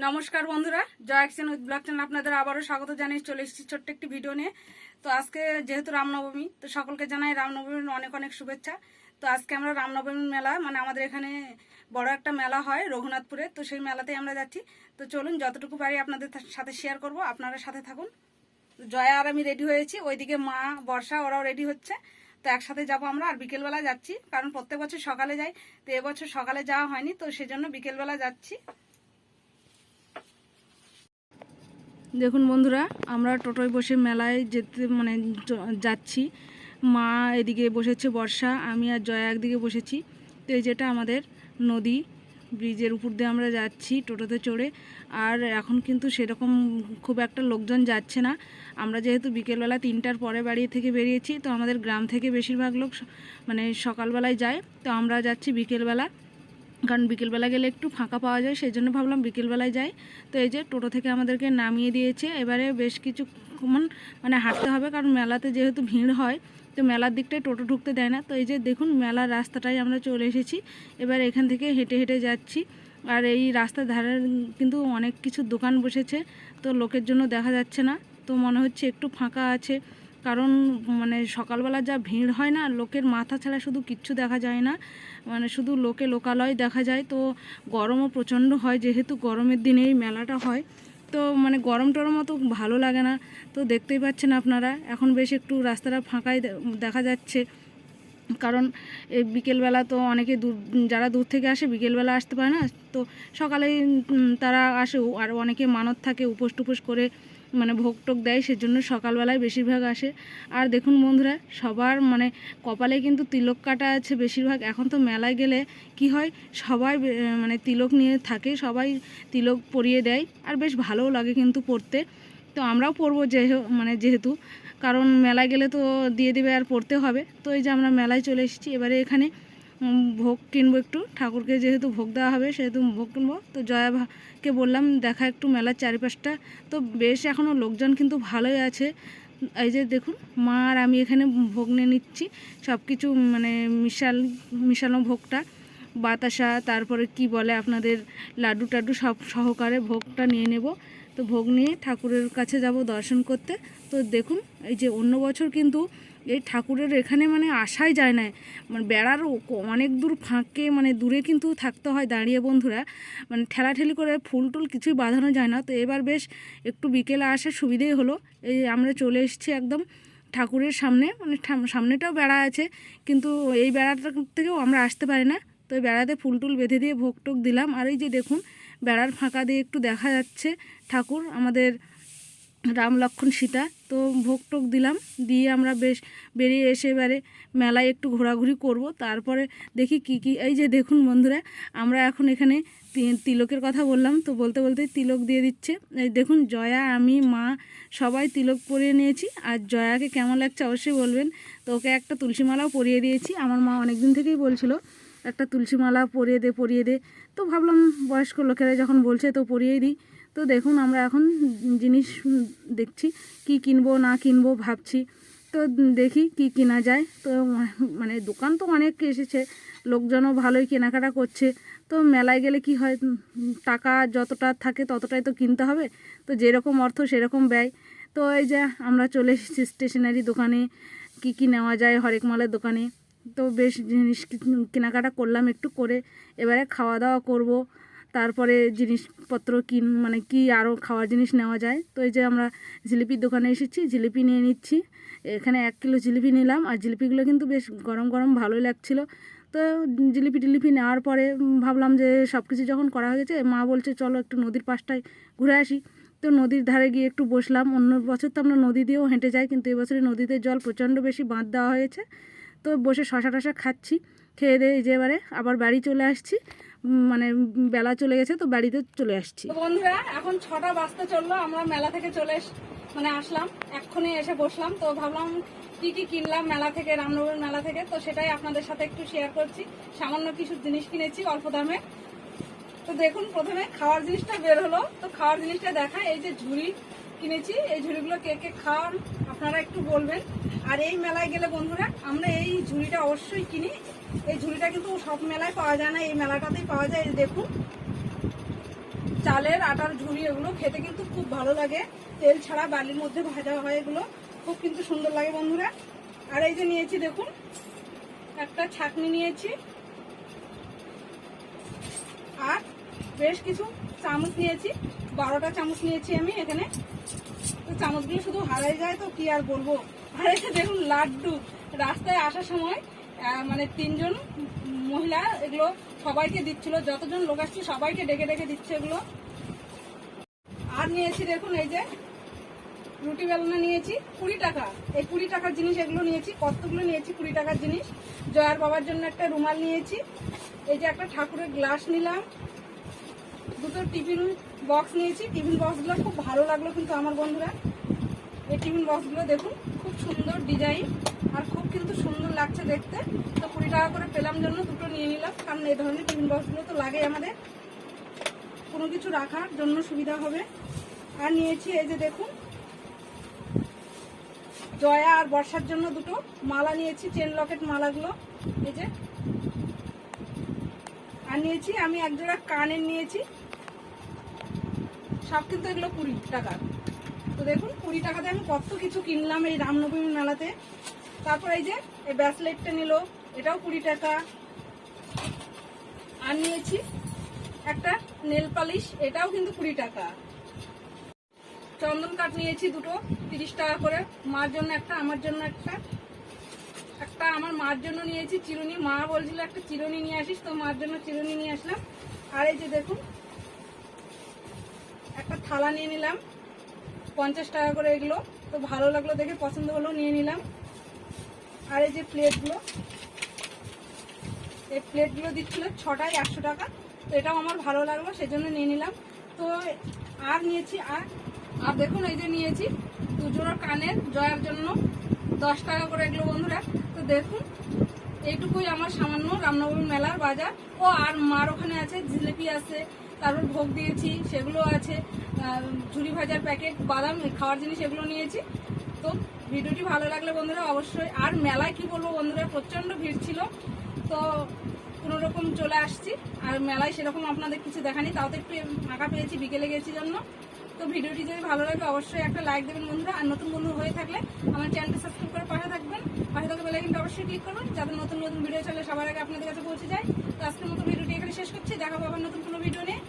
নমস্কার বন্ধুরা, জয় action with blog channel আপনাদের আবারও স্বাগত জানিয়ে চলে এসেছি ছোট্ট একটি ভিডিও নিয়ে। তো আজকে যেহেতু রামনবমী, তো সকলকে জানাই রামনবমীর অনেক অনেক শুভেচ্ছা। তো আজকে আমরা রামনবমীর মেলা, মানে আমাদের এখানে বড় একটা মেলা হয় রঘুনাথপুরে, তো সেই মেলাতেই আমরা যাচ্ছি। তো চলুন, যতটুকু পারি আপনাদের সাথে শেয়ার করব, আপনারা সাথে থাকুন। জয়া আর আমি রেডি হয়েছি, ওইদিকে মা, বর্ষা ওরাও রেডি হচ্ছে। তো একসাথে যাবো আমরা, আর বিকেলবেলা যাচ্ছি, কারণ প্রত্যেক বছর সকালে যাই, তো এবছর সকালে যাওয়া হয়নি, তো সেজন্য বিকেলবেলা যাচ্ছি। দেখুন বন্ধুরা, আমরা টোটোয় বসে মেলায় যেতে যাচ্ছি। মা এদিকে বসেছে, বর্ষা, আমি আর জয়া একদিকে বসেছি। তো এই যেটা আমাদের নদী, ব্রিজের উপর দিয়ে আমরা যাচ্ছি টোটোতে চড়ে। আর এখন কিন্তু সেরকম খুব একটা লোকজন যাচ্ছে না। আমরা যেহেতু বিকেলবেলা 3টার পরে বাড়ি থেকে বেরিয়েছি, তো আমাদের গ্রাম থেকে বেশিরভাগ লোক সকালবেলায় যায়, তো আমরা যাচ্ছি বিকেলবেলা, কারণ বিকেলবেলা গেলে একটু ফাঁকা পাওয়া যায়, সেই জন্য ভাবলাম বিকেলবেলায় যাই। তো এই যে টোটো থেকে আমাদেরকে নামিয়ে দিয়েছে, এবারে বেশ কিছু হাঁটতে হবে, কারণ মেলাতে যেহেতু ভিড় হয়, তো মেলার দিকটায় টোটো ঢুকতে দেয় না। তো এই যে দেখুন, মেলার রাস্তাটায় আমরা চলে এসেছি, এবার এখান থেকে হেঁটে হেঁটে যাচ্ছি। আর এই রাস্তার ধারে কিন্তু অনেক কিছু দোকান বসেছে, তো লোকের জন্য দেখা যাচ্ছে না, তো মনে হচ্ছে একটু ফাঁকা আছে, কারণ সকালবেলা যা ভিড় হয় না, লোকের মাথা ছাড়া শুধু কিচ্ছু দেখা যায় না, শুধু লোকালয় দেখা যায়। তো গরমও প্রচণ্ড হয়, যেহেতু গরমের দিনে এই মেলাটা হয়, তো গরম টরম অত ভালো লাগে না। তো দেখতেই পাচ্ছেন আপনারা, এখন বেশ একটু রাস্তাটা ফাঁকাই দেখা যাচ্ছে, কারণ এই বিকেলবেলা তো অনেকে যারা দূর থেকে আসে বিকেলবেলা আসতে পারে না, তো সকালেই তারা আসে, আর অনেকে মানত থাকে, উপোস টুপোস করে ভোগ টোগ দেয়, সেজন্য সকালবেলায় বেশিরভাগ আসে। আর দেখুন বন্ধুরা, সবার কপালে কিন্তু তিলক কাটা আছে বেশিরভাগ। এখন তো মেলায় গেলে কি হয়, সবাই তিলক নিয়ে থাকে, সবাই তিলক পরিয়ে দেয়, আর বেশ ভালোও লাগে কিন্তু পরতে। তো আমরাও পরবো, যেহেতু কারণ মেলায় গেলে তো দিয়ে দেবে, আর পড়তে হবে। তো এই যে আমরা মেলায় চলে এসেছি, এবারে এখানে ভোগ কিনবো একটু, ঠাকুরকে যেহেতু ভোগ দেওয়া হবে সেহেতু ভোগ কিনবো। তো জয়াকে বললাম দেখা একটু মেলার চারিপাশটা, তো বেশ এখনও লোকজন কিন্তু ভালোই আছে। এই যে দেখুন, মা আর আমি এখানে ভোগ নিয়ে নিচ্ছি, সব কিছু মিশানো ভোগটা, বাতাসা, তারপরে কি বলে আপনাদের লাড্ডু টাড্ডু সব সহকারে ভোগটা নিয়ে নেব। তো ভোগ নিয়ে ঠাকুরের কাছে যাব দর্শন করতে। তো দেখুন, এই যে অন্য বছর কিন্তু এই ঠাকুরের এখানে আসাই যায় না, বেড়ার অনেক দূর ফাঁকে দূরে কিন্তু থাকতে হয় দাঁড়িয়ে বন্ধুরা, ঠেলাঠেলি করে ফুল টুল কিছুই বাঁধানো যায় না। তো এবার বেশ একটু বিকেলে আসার সুবিধেই হলো, এই আমরা চলে এসেছি একদম ঠাকুরের সামনে, সামনেটাও বেড়া আছে, কিন্তু এই বেড়াটা থেকেও আমরা আসতে পারি না। তো এই বেড়াতে ফুল টুল বেঁধে দিয়ে ভোগ টোগ দিলাম। আর এই যে দেখুন, বেড়ার ফাঁকা দিয়ে একটু দেখা যাচ্ছে ঠাকুর, আমাদের রাম লক্ষ্মণ সীতা। তো ভোগ টোগ দিলাম, দিয়ে আমরা বেশ বেরিয়ে এসে এবারে মেলায় একটু ঘোরাঘুরি করব, তারপরে দেখি কি এই যে দেখুন বন্ধুরা, আমরা এখন এখানে তিলকের কথা বললাম, তো বলতে বলতেই তিলক দিয়ে দিচ্ছে। এই দেখুন, জয়া, আমি, মা সবাই তিলক পরিয়ে নিয়েছি। আর জয়াকে কেমন লাগছে অবশ্যই বলবেন। তো ওকে একটা তুলসী মালাও পরিয়ে দিয়েছি, আমার মা অনেক দিন থেকেই বলছিল একটা তুলসী মালা পরিয়ে দে, তো ভাবলাম বয়স্ক লোকেরা যখন বলছে তো পরিয়েই দিই। তো দেখুন, আমরা এখন জিনিস দেখছি, কি কিনবো না কিনবো ভাবছি, তো দেখি কি কিনা যায়। তো দোকান তো অনেক এসেছে, লোকজনও ভালোই কেনাকাটা করছে। তো মেলায় গেলে কি হয়, টাকা যতটা থাকে ততটাই তো কিনতে হবে, তো যেরকম অর্থ সেরকম ব্যয়। তো এই যে আমরা চলে এসেছি স্টেশনারি দোকানে, কি নেওয়া যায় হরেক মালের দোকানে। তো বেশ জিনিস কেনাকাটা করলাম একটু করে, এবারে খাওয়া দাওয়া করব, তারপরে জিনিসপত্র কি আরও খাওয়ার জিনিস নেওয়া যায়। তো এই যে আমরা জিলিপির দোকানে এসেছি, জিলিপি নিয়ে নিচ্ছি, এখানে 1 কিলো জিলিপি নিলাম। আর জিলিপিগুলো কিন্তু বেশ গরম গরম ভালোই লাগছিলো। তো জিলিপি নেওয়ার পরে ভাবলাম যে সব কিছু যখন করা হয়ে গেছে, মা বলছে চলো একটু নদীর পাশটায় ঘুরে আসি। তো নদীর ধারে গিয়ে একটু বসলাম। অন্য বছর তো আমরা নদী দিয়েও হেঁটে যাই, কিন্তু এবছরে নদীতে জল প্রচণ্ড বেশি, বাঁধ দেওয়া হয়েছে। তো বসে শশা টশা খাচ্ছি, খেয়ে দিয়ে যে এবারে আবার বাড়ি চলে আসছি, বেলা চলে গেছে, তো বাড়িতে চলে আসছি। বন্ধুরা, এখন 6টা বাজতে চললো, আমরা মেলা থেকে আসলাম, এক্ষুনি এসে বসলাম। তো ভাবলাম কি কিনলাম মেলা থেকে, রামনবমীর মেলা থেকে, তো সেটাই আপনাদের সাথে একটু শেয়ার করছি। সামান্য কিছু জিনিস কিনেছি অল্প দামে। তো দেখুন, প্রথমে খাওয়ার জিনিসটা বের হলো, তো খাওয়ার জিনিসটা দেখা, এই যে ঝুড়ি কিনেছি, এই ঝুড়িগুলো কে খাওয়ান আপনারা একটু বলবেন। আর এই মেলায় গেলে বন্ধুরা আমরা এই ঝুড়িটা অবশ্যই কিনি। এই ঝুড়িটা কিন্তু সব মেলায় পাওয়া যায় না, এই মেলাটাতেই পাওয়া যায়। দেখুন, চালের আটার ঝুড়ি, এগুলো খেতে কিন্তু খুব ভালো লাগে। তেল ছাড়া বালির মধ্যে ভাজা হয়, এগুলো খুব কিন্তু সুন্দর লাগে বন্ধুরা। আর এই যে নিয়েছি দেখুন একটা ছাঁকনি নিয়েছি, আর বেশ কিছু চামচ নিয়েছি, 12টা চামচ নিয়েছি আমি এখানে। তো চামচগুলো শুধু হারাই যায়, তো কি আর বলবো। আর এই যে দেখুন লাড্ডু, রাস্তায় আসার সময় মানে 3জন মহিলা এগুলো সবাইকে দিচ্ছিল, যতজন লোক আসছে সবাইকে ডেকে ডেকে দিচ্ছে এগুলো। আর নিয়েছি দেখুন এই যে রুটি বেলনা নিয়েছি 20 টাকা, এই 20 টাকার জিনিস এগুলো নিয়েছি। কতগুলো নিয়েছি 20 টাকার জিনিস। জয়ার বাবার জন্য একটা রুমাল নিয়েছি, এই যে একটা ঠাকুরের গ্লাস নিলাম, 2টো টিফিন বক্স নিয়েছি। টিফিন বক্সগুলো খুব ভালো লাগলো কিন্তু আমার বন্ধুরা। এই টিফিন বক্সগুলো দেখুন খুব সুন্দর ডিজাইন, আর খুব কিন্তু সুন্দর লাগছে দেখতে। তো 20 টাকা করে পেলাম জন্য 2টো নিয়ে নিলাম, কারণ এই ধরনের টিফিন বক্সগুলো তো লাগে আমাদের, কোনো কিছু রাখার জন্য সুবিধা হবে। আর নিয়েছি এই যে দেখুন জয়া আর বর্ষার জন্য 2টো মালা নিয়েছি, চেন লকেট মালাগুলো এই যে। আর নিয়েছি আমি একজোড়া কানের নিয়েছি, সব কিন্তু এগুলো 20 টাকা। তো দেখুন 20 টাকাতে আমি কত কিছু কিনলাম এই রামনবমী মেলাতে। তারপর এই যে এই ব্রেসলেটটা নিল, এটাও 20 টাকা। আর নিয়েছি একটা নেল পালিশ, এটাও কিন্তু 20 টাকা। চন্দন কাঠ নিয়েছি 2টো 30 টাকা করে, মার জন্য একটা, আমার জন্য একটা। আমার মার জন্য নিয়েছি চিরুনি, মা বলছিল একটা চিরুনি নিয়ে আসিস, তো মার জন্য চিরুনি নিয়ে আসলাম। আর এই যে দেখুন একটা থালা নিয়ে নিলাম 50 টাকা করে, এগুলো তো ভালো লাগলো দেখে, পছন্দ হলো নিয়ে নিলাম। আর এই যে প্লেটগুলো, এই প্লেটগুলো দিচ্ছিল 6টায় 100 টাকা, তো এটাও আমার ভালো লাগলো সেজন্য নিয়ে নিলাম। তো আর নিয়েছি আর দেখুন এই যে নিয়েছি 2 জোড়া কানের জয়ার জন্য 10 টাকা করে এগুলো বন্ধুরা। তো দেখুন এইটুকুই আমার সামান্য রামনবমী মেলার বাজার। ও আর মার ওখানে আছে জিলিপি আছে, তারপর ভোগ দিয়েছি সেগুলো আছে, ঝুড়ি ভাজার প্যাকেট, বাদাম খাওয়ার জিনিস এগুলো নিয়েছি। তো ভিডিওটি ভালো লাগলে বন্ধুরা অবশ্যই, আর মেলায় কি বলবো বন্ধুরা প্রচণ্ড ভিড় ছিল, তো কোনোরকম চলে আসছি। আর মেলায় সেরকম আপনাদের কিছু দেখানি, তাও তো একটু ফাঁকা পেয়েছি, বিকেলে গেছি জন্য। তো ভিডিওটি যদি ভালো লাগে অবশ্যই একটা লাইক দেবেন বন্ধুরা, আর নতুন বন্ধু হয়ে থাকলে আমার চ্যানেলটি সাবস্ক্রাইব করে পাশে থাকবেন, পাশে থাকা বেল আইকনটা অবশ্যই ক্লিক করবেন, যাতে নতুন নতুন ভিডিও চলে সবার আগে আপনাদের কাছে পৌঁছে যায়। তো আজকের মতো ভিডিওটি এখানে শেষ করছি, দেখা পাবেন নতুন কোনো ভিডিও নিয়ে।